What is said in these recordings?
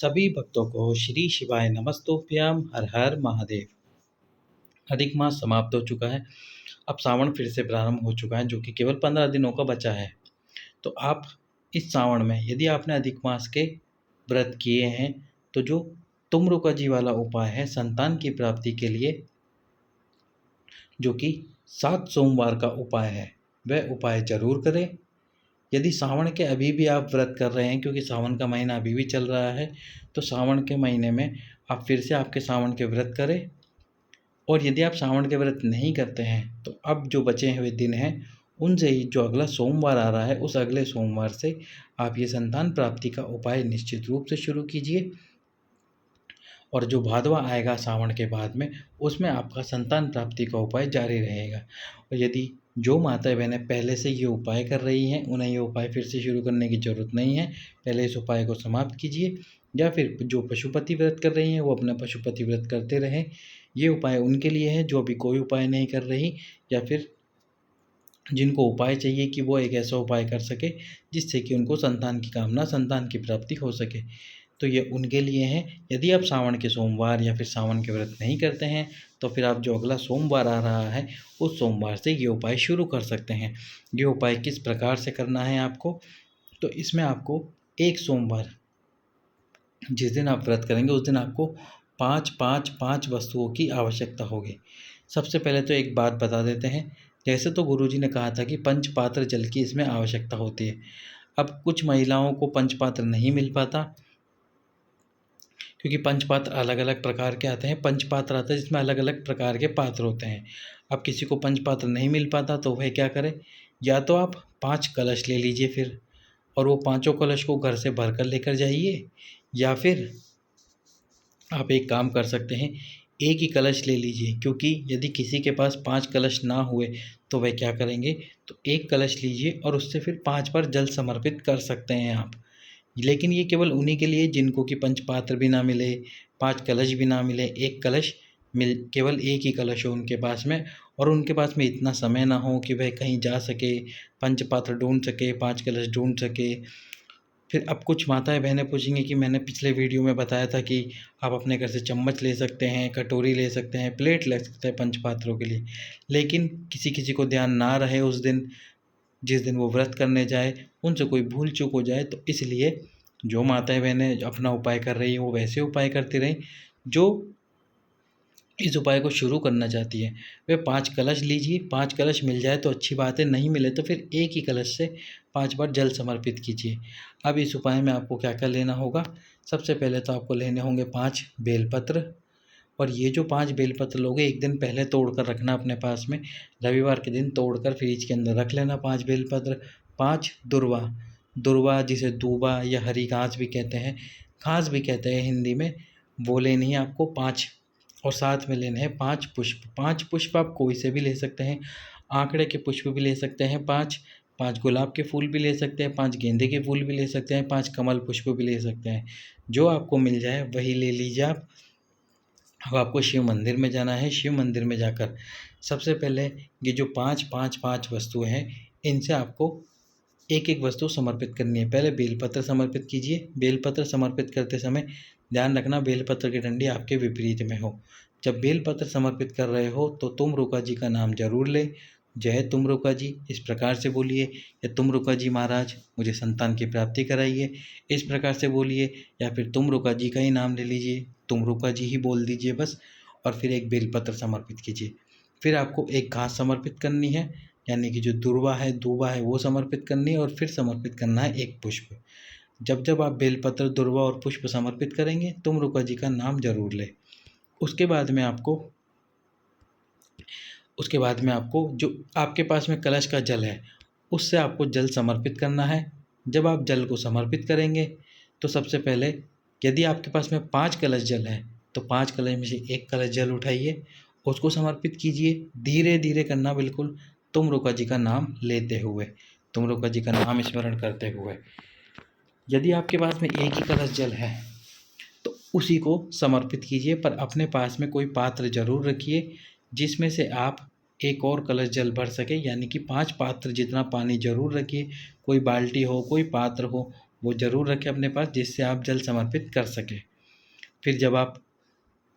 सभी भक्तों को श्री शिवाय नमस्तोभ्याम हर हर महादेव। अधिक मास समाप्त हो चुका है। अब सावन फिर से प्रारंभ हो चुका है, जो कि केवल 15 दिनों का बचा है। तो आप इस सावन में यदि आपने अधिक मास के व्रत किए हैं, तो जो तुम्रुका जी वाला उपाय है संतान की प्राप्ति के लिए, जो कि 7 सोमवार का उपाय है, वह उपाय जरूर करें। यदि सावन के अभी भी आप व्रत कर रहे हैं, क्योंकि सावन का महीना अभी भी चल रहा है, तो सावन के महीने में आप फिर से आपके सावन के व्रत करें। और यदि आप सावन के व्रत नहीं करते हैं, तो अब जो बचे हुए दिन हैं उनसे ही जो अगला सोमवार आ रहा है, उस अगले सोमवार से आप ये संतान प्राप्ति का उपाय निश्चित रूप से शुरू कीजिए। और जो भादवा आएगा सावन के बाद में, उसमें आपका संतान प्राप्ति का उपाय जारी रहेगा। और यदि जो माताएं बहनें पहले से ये उपाय कर रही हैं, उन्हें ये उपाय फिर से शुरू करने की ज़रूरत नहीं है। पहले इस उपाय को समाप्त कीजिए, या फिर जो पशुपति व्रत कर रही हैं वो अपना पशुपति व्रत करते रहें। ये उपाय उनके लिए है जो अभी कोई उपाय नहीं कर रही, या फिर जिनको उपाय चाहिए कि वो एक ऐसा उपाय कर सके जिससे कि उनको संतान की कामना, संतान की प्राप्ति हो सके। तो ये उनके लिए है। यदि आप सावन के सोमवार या फिर सावन के व्रत नहीं करते हैं, तो फिर आप जो अगला सोमवार आ रहा है, उस सोमवार से ये उपाय शुरू कर सकते हैं। ये उपाय किस प्रकार से करना है आपको, तो इसमें आपको एक सोमवार जिस दिन आप व्रत करेंगे, उस दिन आपको 5 वस्तुओं की आवश्यकता होगी। सबसे पहले तो एक बात बता देते हैं, जैसे तो गुरुजी ने कहा था कि पंचपात्र जल की इसमें आवश्यकता होती है। अब कुछ महिलाओं को पंचपात्र नहीं मिल पाता, क्योंकि पंचपात्र अलग अलग प्रकार के आते हैं। पंचपात्र आता है जिसमें अलग अलग प्रकार के पात्र होते हैं। अब किसी को पंचपात्र नहीं मिल पाता, तो वह क्या करे, या तो आप 5 कलश ले लीजिए फिर, और वो पाँचों कलश को घर से भर कर लेकर जाइए, या फिर आप एक काम कर सकते हैं, एक ही कलश ले लीजिए। क्योंकि यदि किसी के पास 5 कलश ना हुए, तो वह क्या करेंगे, तो एक कलश लीजिए और उससे फिर 5 बार जल समर्पित कर सकते हैं आप। लेकिन ये केवल उन्हीं के लिए जिनको कि पंचपात्र भी ना मिले, 5 कलश भी ना मिले, एक कलश केवल एक ही कलश हो उनके पास में, और उनके पास में इतना समय ना हो कि वह कहीं जा सके, पंचपात्र ढूंढ सके, 5 कलश ढूंढ सके। फिर अब कुछ माताएं बहनें पूछेंगी कि मैंने पिछले वीडियो में बताया था कि आप अपने घर से चम्मच ले सकते हैं, कटोरी ले सकते हैं, प्लेट ले सकते हैं पंचपात्रों के लिए। लेकिन किसी किसी को ध्यान ना रहे उस दिन, जिस दिन वो व्रत करने जाए, उनसे कोई भूल चूक हो जाए, तो इसलिए जो माताएं बहनें अपना उपाय कर रही हैं वो वैसे उपाय करती रहें। जो इस उपाय को शुरू करना चाहती है, वे 5 कलश लीजिए। 5 कलश मिल जाए तो अच्छी बात है, नहीं मिले तो फिर एक ही कलश से 5 बार जल समर्पित कीजिए। अब इस उपाय में आपको क्या क्या लेना होगा, सबसे पहले तो आपको लेने होंगे 5 बेलपत्र। और ये जो 5 बेलपत्र लोगे, एक दिन पहले तोड़ कर रखना अपने पास में। रविवार के दिन तोड़ कर फ्रिज के अंदर रख लेना 5 बेलपत्र। 5 दुर्वा, दुर्वा जिसे दूबा या हरी घास भी कहते हैं, घास भी कहते हैं हिंदी में, वो लेनी है आपको 5। और साथ में लेने हैं 5 पुष्प। 5 पुष्प आप कोई से भी ले सकते हैं, आंकड़े के पुष्प भी ले सकते हैं 5, 5 गुलाब के फूल भी ले सकते हैं, 5 गेंदे के फूल भी ले सकते हैं, 5 कमल पुष्प भी ले सकते हैं। जो आपको मिल जाए वही ले लीजिए आप। अब आपको शिव मंदिर में जाना है। शिव मंदिर में जाकर सबसे पहले ये जो 5 वस्तुएं हैं, इनसे आपको एक एक वस्तु समर्पित करनी है। पहले बेलपत्र समर्पित कीजिए। बेलपत्र समर्पित करते समय ध्यान रखना बेलपत्र की डंडी आपके विपरीत में हो। जब बेलपत्र समर्पित कर रहे हो तो तुम रुका जी का नाम जरूर ले। जय तुम रुका जी इस प्रकार से बोलिए, या तुम रुका जी महाराज मुझे संतान की प्राप्ति कराइए, इस प्रकार से बोलिए। या फिर तुम रुका जी का ही नाम ले लीजिए, तुम रुका जी ही बोल दीजिए बस। और फिर एक बेलपत्र समर्पित कीजिए। फिर आपको एक घास समर्पित करनी है, यानी कि जो दुर्वा है, दूबा है, वो समर्पित करनी है। और फिर समर्पित करना है एक पुष्प। जब जब आप बेलपत्र, दुर्वा और पुष्प समर्पित करेंगे, तुम रुका जी का नाम जरूर लें। उसके बाद में आपको जो आपके पास में कलश का जल है, उससे आपको जल समर्पित करना है। जब आप जल को समर्पित करेंगे, तो सबसे पहले यदि आपके पास में 5 कलश जल है, तो 5 कलश में से एक कलश जल उठाइए, उसको समर्पित कीजिए। धीरे धीरे करना बिल्कुल, तुम रुका जी का नाम लेते हुए, तुम रुका जी का नाम स्मरण करते हुए। यदि आपके पास में एक ही कलश जल है, तो उसी को समर्पित कीजिए। पर अपने पास में कोई पात्र जरूर रखिए जिसमें से आप एक और कलश जल भर सके, यानी कि 5 पात्र जितना पानी जरूर रखिए। कोई बाल्टी हो, कोई पात्र हो, वो ज़रूर रखें अपने पास, जिससे आप जल समर्पित कर सकें। फिर जब आप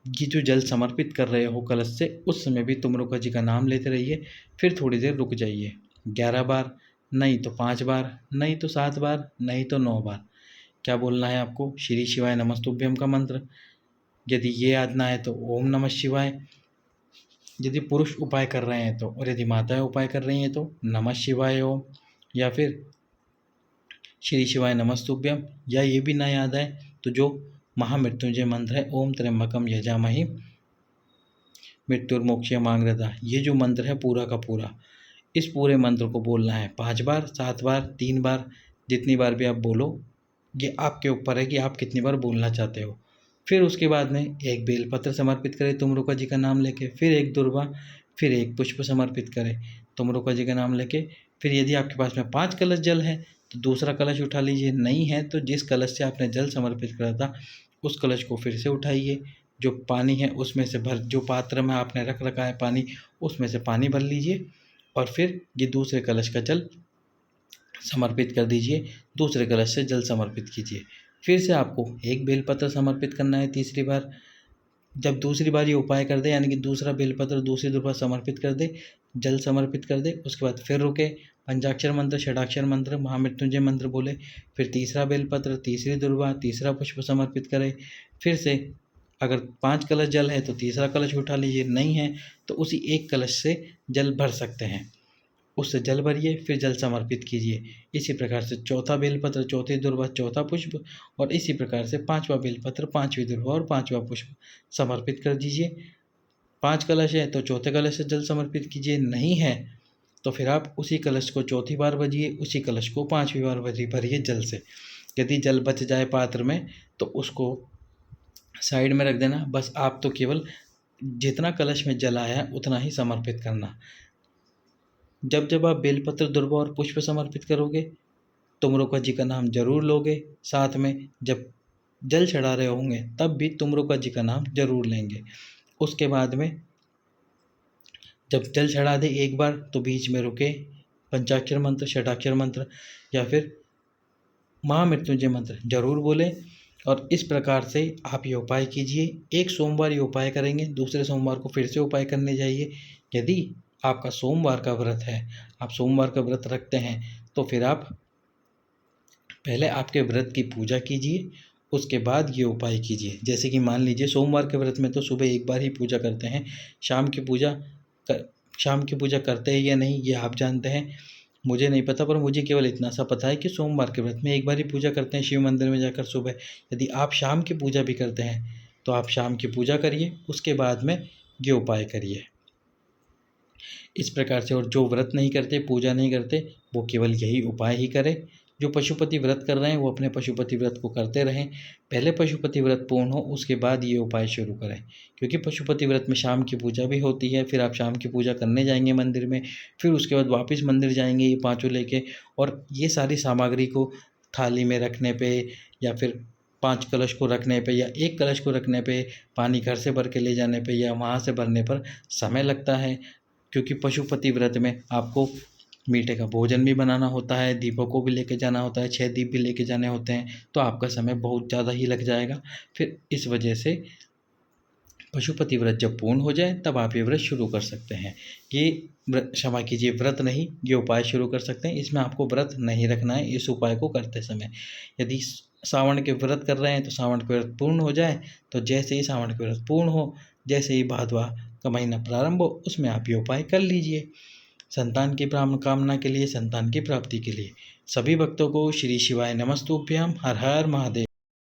ये जो जल समर्पित कर रहे हो कलश से, उस समय भी तुम रेणुका जी का नाम लेते रहिए। फिर थोड़ी देर रुक जाइए। 11 बार, नहीं तो 5 बार, नहीं तो 7 बार, नहीं तो 9 बार। क्या बोलना है आपको? श्री शिवाय नमस्तुभ्यम का मंत्र। यदि ये याद ना है तो ओम नमः शिवाय। यदि पुरुष उपाय कर रहे हैं तो, और यदि माताएं उपाय कर रही हैं तो नमः शिवाय ओम, या फिर श्री शिवाय नमस्तुभ्यम। या ये भी ना याद आए तो जो महामृत्युंजय मंत्र है, ओम त्र्यंबकम यजामहि मृत्युर्मोक्षयमामृता, ये जो मंत्र है पूरा का पूरा, इस पूरे मंत्र को बोलना है 5 बार, 7 बार, 3 बार, जितनी बार भी आप बोलो। ये आपके ऊपर है कि आप कितनी बार बोलना चाहते हो। फिर उसके बाद में एक बेलपत्र समर्पित करें तुम रेणुका जी का नाम लेके, फिर एक दुर्वा, फिर एक पुष्प समर्पित करें तुम रेणुका जी का नाम लेके। फिर यदि आपके पास में 5 कलश जल है तो दूसरा कलश उठा लीजिए, नहीं है तो जिस कलश से आपने जल समर्पित करा था उस कलश को फिर से उठाइए। जो पानी है उसमें से भर, जो पात्र में आपने रख रखा है पानी, उसमें से पानी भर लीजिए और फिर ये दूसरे कलश का जल समर्पित कर दीजिए। दूसरे कलश से जल समर्पित कीजिए। फिर से आपको एक बेलपत्र समर्पित करना है तीसरी बार। जब दूसरी बार ये उपाय कर दे, यानी कि दूसरा बेलपत्र दूसरी दुर्वा समर्पित कर दे, जल समर्पित कर दे, उसके बाद फिर रुके, पंचाक्षर मंत्र, षडाक्षर मंत्र, महामृत्युंजय मंत्र बोले, फिर तीसरा बेलपत्र, तीसरी दुर्वा, तीसरा पुष्प समर्पित करें। फिर से अगर 5 कलश जल है तो तीसरा कलश उठा लीजिए, नहीं है तो उसी एक कलश से जल भर सकते हैं, उससे जल भरिए, फिर जल समर्पित कीजिए। इसी प्रकार से चौथा बेलपत्र, चौथी दुर्वा, चौथा पुष्प, और इसी प्रकार से 5वां बेलपत्र, 5वीं दुर्वा और 5वां पुष्प समर्पित कर दीजिए। 5 कलश है तो चौथे कलश से जल समर्पित कीजिए, नहीं है तो फिर आप उसी कलश को चौथी बार भरिए, उसी कलश को 5वीं बार भरिए जल से। यदि जल बच जाए पात्र में तो उसको साइड में रख देना। बस आप तो केवल जितना कलश में जल आया है उतना ही समर्पित करना। जब जब आप बेलपत्र, दुर्वा और पुष्प समर्पित करोगे तुम रेणुका जी का नाम जरूर लोगे। साथ में जब जल चढ़ा रहे होंगे तब भी तुम रेणुका जी का नाम जरूर लेंगे। उसके बाद में जब जल चढ़ा दे एक बार तो बीच में रुके, पंचाक्षर मंत्र, षडाक्षर मंत्र या फिर महामृत्युंजय मंत्र जरूर बोले। और इस प्रकार से आप ये उपाय कीजिए। एक सोमवार ये उपाय करेंगे, दूसरे सोमवार को फिर से उपाय करने जाइए। यदि आपका सोमवार का व्रत है, आप सोमवार का व्रत रखते हैं, तो फिर आप पहले आपके व्रत की पूजा कीजिए, उसके बाद ये उपाय कीजिए। जैसे कि मान लीजिए सोमवार के व्रत में तो सुबह एक बार ही पूजा करते हैं, शाम की पूजा करते हैं या नहीं ये आप जानते हैं, मुझे नहीं पता, पर मुझे केवल इतना सा पता है कि सोमवार के व्रत में एक बार ही पूजा करते हैं शिव मंदिर में जाकर सुबह। यदि आप शाम की पूजा भी करते हैं तो आप शाम की पूजा करिए, उसके बाद में ये उपाय करिए। इस प्रकार से, और जो व्रत नहीं करते, पूजा नहीं करते, वो केवल यही उपाय ही करें। जो पशुपति व्रत कर रहे हैं वो अपने पशुपति व्रत को करते रहें। पहले पशुपति व्रत पूर्ण हो उसके बाद ये उपाय शुरू करें, क्योंकि पशुपति व्रत में शाम की पूजा भी होती है। फिर आप शाम की पूजा करने जाएंगे मंदिर में, फिर उसके बाद वापस मंदिर जाएंगे ये पाँचों लेके, और ये सारी सामग्री को थाली में रखने पे या फिर 5 कलश को रखने पे या 1 कलश को रखने पे, पानी घर से भर के ले जाने पे या वहाँ से भरने पर समय लगता है। क्योंकि पशुपति व्रत में आपको मीठे का भोजन भी बनाना होता है, दीपों को भी लेके जाना होता है, 6 दीप भी लेके जाने होते हैं, तो आपका समय बहुत ज़्यादा ही लग जाएगा। फिर इस वजह से पशुपति व्रत जब पूर्ण हो जाए तब आप ये व्रत शुरू कर सकते हैं। ये क्षमा कीजिए, व्रत नहीं, ये उपाय शुरू कर सकते हैं। इसमें आपको व्रत नहीं रखना है इस उपाय को करते समय। यदि सावन के व्रत कर रहे हैं तो सावन के व्रत पूर्ण हो जाए, तो जैसे ही सावन के व्रत पूर्ण हो, जैसे ही भादवा का महीना प्रारंभ हो, उसमें आप ये उपाय कर लीजिए। संतान की कामना के लिए, संतान की प्राप्ति के लिए। सभी भक्तों को श्री शिवाय नमस्तुभ्यम। हर हर महादेव।